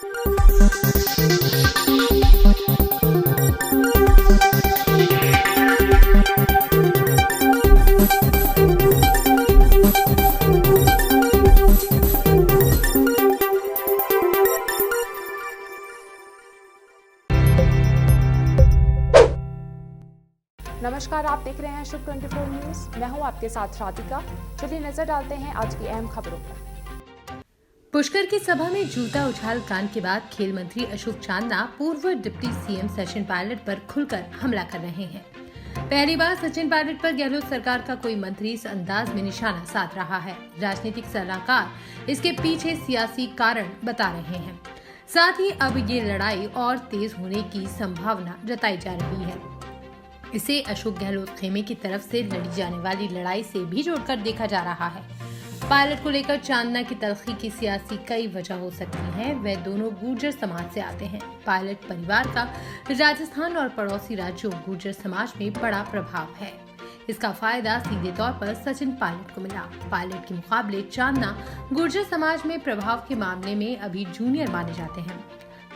नमस्कार, आप देख रहे हैं शुभ 24 न्यूज। मैं हूं आपके साथ राधिका। चलिए नजर डालते हैं आज की अहम खबरों पर। पुष्कर की सभा में जूता उछाल कांड के बाद खेल मंत्री अशोक चांदना पूर्व डिप्टी सीएम सचिन पायलट पर खुलकर हमला कर रहे हैं। पहली बार सचिन पायलट पर गहलोत सरकार का कोई मंत्री इस अंदाज में निशाना साध रहा है। राजनीतिक सलाहकार इसके पीछे सियासी कारण बता रहे हैं। साथ ही अब ये लड़ाई और तेज होने की संभावना जताई जा रही है। इसे अशोक गहलोत खेमे की तरफ से लड़ी जाने वाली लड़ाई से भी जोड़कर देखा जा रहा है। पायलट को लेकर चांदना की तल्खी की सियासी कई वजह हो सकती हैं। वे दोनों गुर्जर समाज से आते हैं। पायलट परिवार का राजस्थान और पड़ोसी राज्यों गुर्जर समाज में बड़ा प्रभाव है। इसका फायदा सीधे तौर पर सचिन पायलट को मिला। पायलट के मुकाबले चांदना गुर्जर समाज में प्रभाव के मामले में अभी जूनियर माने जाते हैं।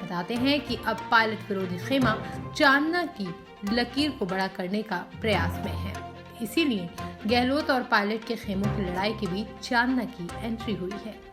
बताते हैं कि अब पायलट विरोधी खेमा चांदना की लकीर को बड़ा करने का प्रयास में है। इसीलिए गहलोत और पायलट के खेमों की लड़ाई के बीच चांदना की एंट्री हुई है।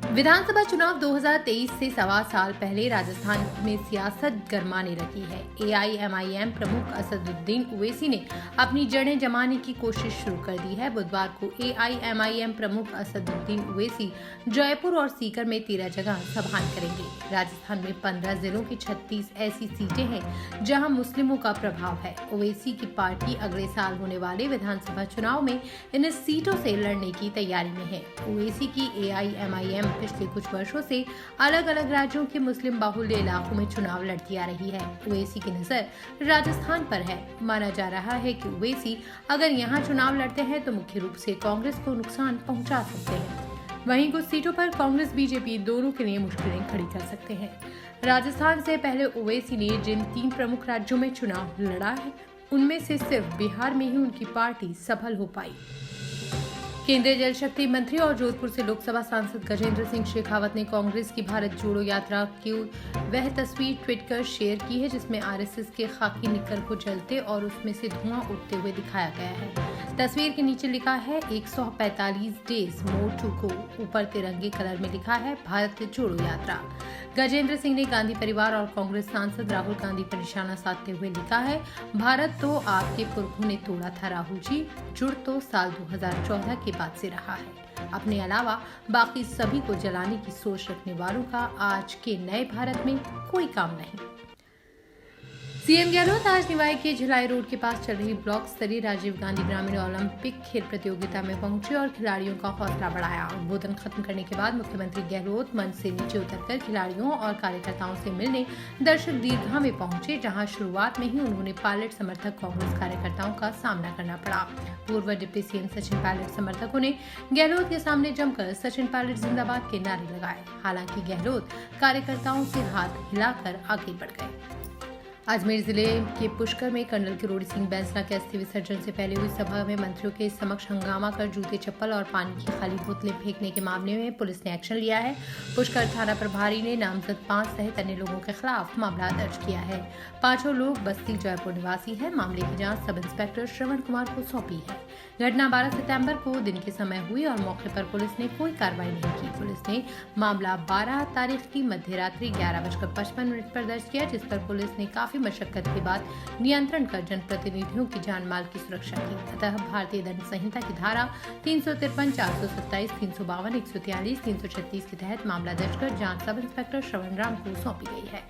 विधानसभा चुनाव 2023 से सवा साल पहले राजस्थान में सियासत गरमाने लगी है। AIMIM प्रमुख असदुद्दीन ओवैसी ने अपनी जड़ें जमाने की कोशिश शुरू कर दी है। बुधवार को AIMIM प्रमुख असदुद्दीन ओवैसी जयपुर और सीकर में 13 जगह सभाएं करेंगे। राजस्थान में 15 जिलों की 36 ऐसी सीटें हैं जहां मुस्लिमों का प्रभाव है। ओवैसी की पार्टी अगले साल होने वाले विधानसभा चुनाव में इन सीटों से लड़ने की तैयारी में है। ओवैसी की AIMIM पिछले कुछ वर्षों से अलग अलग राज्यों के मुस्लिम बाहुल्य इलाकों में चुनाव लड़ती आ रही है। ओवैसी की नजर राजस्थान पर है। माना जा रहा है कि ओवैसी अगर यहाँ चुनाव लड़ते हैं तो मुख्य रूप से कांग्रेस को नुकसान पहुंचा सकते हैं। वहीं कुछ सीटों पर कांग्रेस बीजेपी दोनों के लिए मुश्किलें खड़ी कर सकते हैं। राजस्थान से पहले ओवैसी ने जिन 3 प्रमुख राज्यों में चुनाव लड़ा है उनमें से सिर्फ बिहार में ही उनकी पार्टी सफल हो पाई। केंद्रीय जल शक्ति मंत्री और जोधपुर से लोकसभा सांसद गजेंद्र सिंह शेखावत ने कांग्रेस की भारत जोड़ो यात्रा की वह तस्वीर ट्वीट कर शेयर की है जिसमें RSS के खाकी निक्कर को जलते और उसमें से धुआं उठते हुए दिखाया गया है। तस्वीर के नीचे लिखा है 145 डेज मोर टू गो। ऊपर तिरंगे कलर में लिखा है भारत जोड़ो यात्रा। गजेंद्र सिंह ने गांधी परिवार और कांग्रेस सांसद राहुल गांधी पर निशाना साधते हुए लिखा है भारत तो आपके पुरखों ने तोड़ा था राहुल जी, जुड़ तो साल 2014 के बाद से रहा है। अपने अलावा बाकी सभी को जलाने की सोच रखने वालों का आज के नए भारत में कोई काम नहीं। सीएम गहलोत आज निवाई के झिलाई रोड के पास चल रही ब्लॉक स्तरीय राजीव गांधी ग्रामीण ओलंपिक खेल प्रतियोगिता में पहुंचे और खिलाड़ियों का हौसला बढ़ाया। उद्बोधन खत्म करने के बाद मुख्यमंत्री गहलोत मंच से नीचे उतरकर खिलाड़ियों और कार्यकर्ताओं से मिलने दर्शक दीर्घा में पहुंचे, जहां शुरुआत में ही उन्होंने पायलट समर्थक कांग्रेस कार्यकर्ताओं का सामना करना पड़ा। पूर्व डिप्टी सीएम सचिन पायलट समर्थकों ने गहलोत के सामने जमकर सचिन पायलट जिंदाबाद के नारे लगाए। हालांकि गहलोत कार्यकर्ताओं से हाथ हिलाकर आगे बढ़ गए। अजमेर जिले के पुष्कर में कर्नल किरोड़ी सिंह बैंसला के अस्थि विसर्जन से पहले हुई सभा में मंत्रियों के समक्ष हंगामा कर जूते चप्पल और पानी की खाली बोतलें फेंकने के मामले में पुलिस ने एक्शन लिया है। पुष्कर थाना प्रभारी ने नामजद 5 सहित अन्य लोगों के खिलाफ मामला दर्ज किया है। 5 लोग बस्ती जयपुर निवासी हैं। मामले की जांच सब इंस्पेक्टर श्रवण कुमार को सौंपी है। घटना 12 सितंबर को दिन के समय हुई और मौके पर पुलिस ने कोई कार्रवाई नहीं की। पुलिस ने मामला 12 तारीख की मध्यरात्रि 11:55 पर दर्ज किया, जिस पर पुलिस ने काफी मशक्कत के बाद नियंत्रण कर जनप्रतिनिधियों की जान माल की सुरक्षा की। अतः भारतीय दंड संहिता की धारा 353, 427, 352, 143, 336 के तहत मामला दर्ज कर जांच सब इंस्पेक्टर श्रवण राम को सौंपी गई है।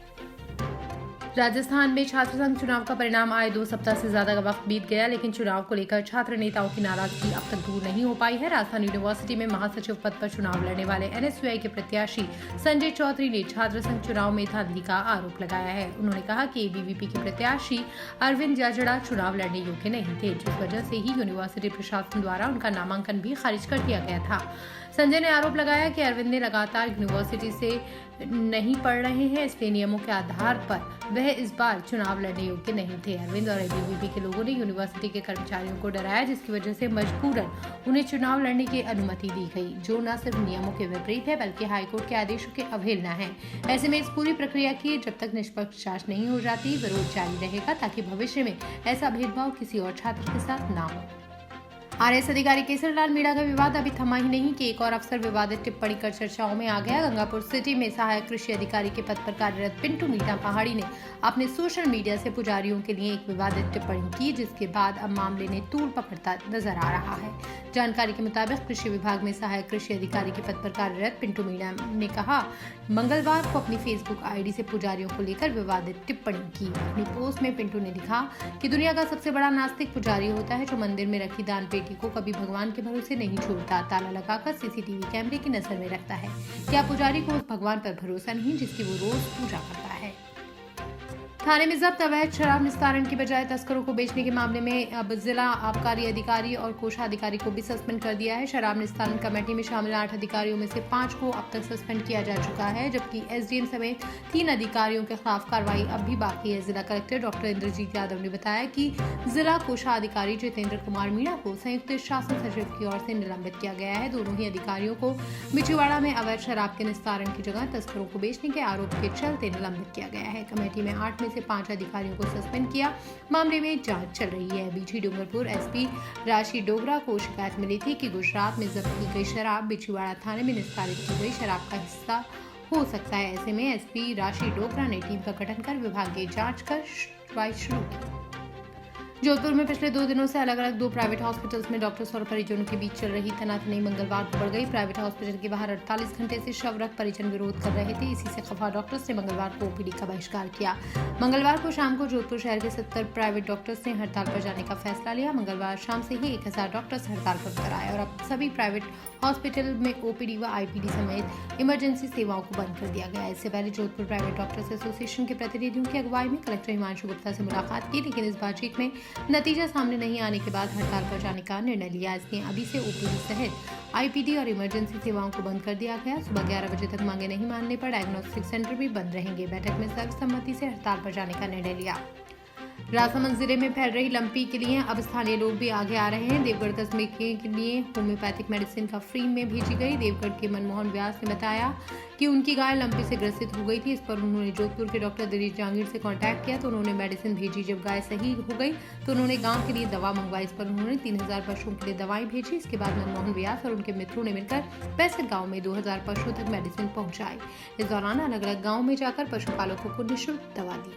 राजस्थान में छात्र संघ चुनाव का परिणाम आए 2 सप्ताह से ज्यादा का वक्त बीत गया, लेकिन चुनाव को लेकर छात्र नेताओं की नाराजगी अब तक दूर नहीं हो पाई है। राजस्थान यूनिवर्सिटी में महासचिव पद पर चुनाव लड़ने वाले NSUI के प्रत्याशी संजय चौधरी ने छात्र संघ चुनाव में धांधली का आरोप लगाया है। उन्होंने कहा कि ABVP के प्रत्याशी अरविंद जाजड़ा चुनाव लड़ने योग्य नहीं थे, जिस वजह से ही यूनिवर्सिटी प्रशासन द्वारा उनका नामांकन भी खारिज कर दिया गया था। संजय ने आरोप लगाया कि अरविंद ने लगातार यूनिवर्सिटी से नहीं पढ़ रहे हैं, इसलिए नियमों के आधार पर वह इस बार चुनाव लड़ने योग्य नहीं थे। अरविंद और एबीवीपी के लोगों ने यूनिवर्सिटी के कर्मचारियों को डराया, जिसकी वजह से मजबूरन उन्हें चुनाव लड़ने की अनुमति दी गई, जो न सिर्फ नियमों के विपरीत है बल्कि हाईकोर्ट के आदेशों की अवहेलना है। ऐसे में इस पूरी प्रक्रिया की जब तक निष्पक्ष जांच नहीं हो जाती, विरोध जारी रहेगा ताकि भविष्य में ऐसा भेदभाव किसी और छात्र के साथ ना हो। आरएस अधिकारी केसरीलाल मीणा का विवाद अभी थमा ही नहीं कि एक और अफसर विवादित टिप्पणी कर चर्चाओं में आ गया। गंगापुर सिटी में सहायक कृषि अधिकारी के पद पर कार्यरत पिंटू मीणा पहाड़ी ने अपने सोशल मीडिया से पुजारियों के लिए एक विवादित टिप्पणी की, जिसके बाद अब मामले ने तूल पकड़ता नजर आ रहा है। जानकारी के मुताबिक कृषि विभाग में सहायक कृषि अधिकारी के पद पर कार्यरत पिंटू मीणा ने कहा मंगलवार को अपनी फेसबुक आईडी से पुजारियों को लेकर विवादित टिप्पणी की। अपनी पोस्ट में पिंटू ने लिखा कि दुनिया का सबसे बड़ा नास्तिक पुजारी होता है, जो मंदिर में रखी दान पेटी को कभी भगवान के भरोसे नहीं छोड़ता, ताला लगाकर सीसीटीवी कैमरे की नजर में रखता है। क्या पुजारी को उस भगवान पर भरोसा नहीं जिसकी वो रोज पूजा करता है? थाने में जब्त अवैध शराब निस्तारण की बजाय तस्करों को बेचने के मामले में अब जिला आबकारी अधिकारी और कोषाधिकारी को भी सस्पेंड कर दिया है। शराब निस्तारण कमेटी में शामिल 8 अधिकारियों में से 5 को अब तक सस्पेंड किया जा चुका है, जबकि एसडीएम समेत 3 अधिकारियों के खिलाफ कार्रवाई अब भी बाकी है। जिला कलेक्टर डॉक्टर इंद्रजीत यादव ने बताया कि जिला कोषाधिकारी जितेंद्र कुमार मीणा को संयुक्त शासन सचिव की ओर से निलंबित किया गया है। दोनों ही अधिकारियों को बिछुवाड़ा में अवैध शराब के निस्तारण की जगह तस्करों को बेचने के आरोप के चलते निलंबित किया गया है। कमेटी में 8 में से 5 अधिकारियों को सस्पेंड किया। मामले में जांच चल रही है। बीजी डूंगरपुर एसपी राशि डोगरा को शिकायत मिली थी कि गुजरात में जब्त की गई शराब बिछुवाड़ा थाने में निस्तारित की गई शराब का हिस्सा हो सकता है। ऐसे में एसपी राशि डोगरा ने टीम का गठन कर विभागीय जांच कर कार्रवाई शुरू की। जोधपुर में पिछले 2 दिनों से अलग अलग 2 प्राइवेट हॉस्पिटल्स में डॉक्टर्स और परिजनों के बीच चल रही तनातनी मंगलवार को बढ़ गई। प्राइवेट हॉस्पिटल के बाहर 48 घंटे से शव रख परिजन विरोध कर रहे थे। इसी से खफा डॉक्टर्स ने मंगलवार को ओपीडी का बहिष्कार किया। मंगलवार को शाम को जोधपुर शहर के 70 प्राइवेट डॉक्टर्स ने हड़ताल पर जाने का फैसला लिया। मंगलवार शाम से ही 1000 डॉक्टर्स हड़ताल पर उतर आए और अब सभी प्राइवेट हॉस्पिटल में ओपीडी व आईपीडी समेत इमरजेंसी सेवाओं को बंद कर दिया गया। इससे पहले जोधपुर प्राइवेट डॉक्टर्स एसोसिएशन के प्रतिनिधियों की अगुवाई में कलेक्टर हिमांशु गुप्ता से मुलाकात की, लेकिन इस बातचीत में नतीजा सामने नहीं आने के बाद हड़ताल पर जाने का निर्णय लिया। इसलिए अभी से ओपीडी सहित आईपीडी और इमरजेंसी सेवाओं को बंद कर दिया गया। सुबह 11 बजे तक मांगे नहीं मानने पर डायग्नोस्टिक सेंटर भी बंद रहेंगे। बैठक में सर्वसम्मति से हड़ताल पर जाने का निर्णय लिया। राजसमंद जिले में फैल रही लंपी के लिए अब स्थानीय लोग भी आगे आ रहे हैं। देवगढ़ कस्बे के लिए होम्योपैथिक मेडिसिन का फ्री में भेजी गई। देवगढ़ के मनमोहन व्यास ने बताया कि उनकी गाय लंपी से ग्रसित हो गई थी। इस पर उन्होंने जोधपुर के डॉक्टर दिनेश जांगीर से कांटेक्ट किया तो उन्होंने मेडिसिन भेजी। जब गाय सही हो गई तो उन्होंने गांव के लिए दवा मंगवाई। इस पर उन्होंने 3000 पशुओं के लिए दवाएं भेजी। इसके बाद मनमोहन व्यास और उनके मित्रों ने मिलकर 65 गाँव में 2000 पशुओं तक मेडिसिन पहुंचाई। इस दौरान अलग अलग गाँव में जाकर पशुपालकों को निःशुल्क दवा दी।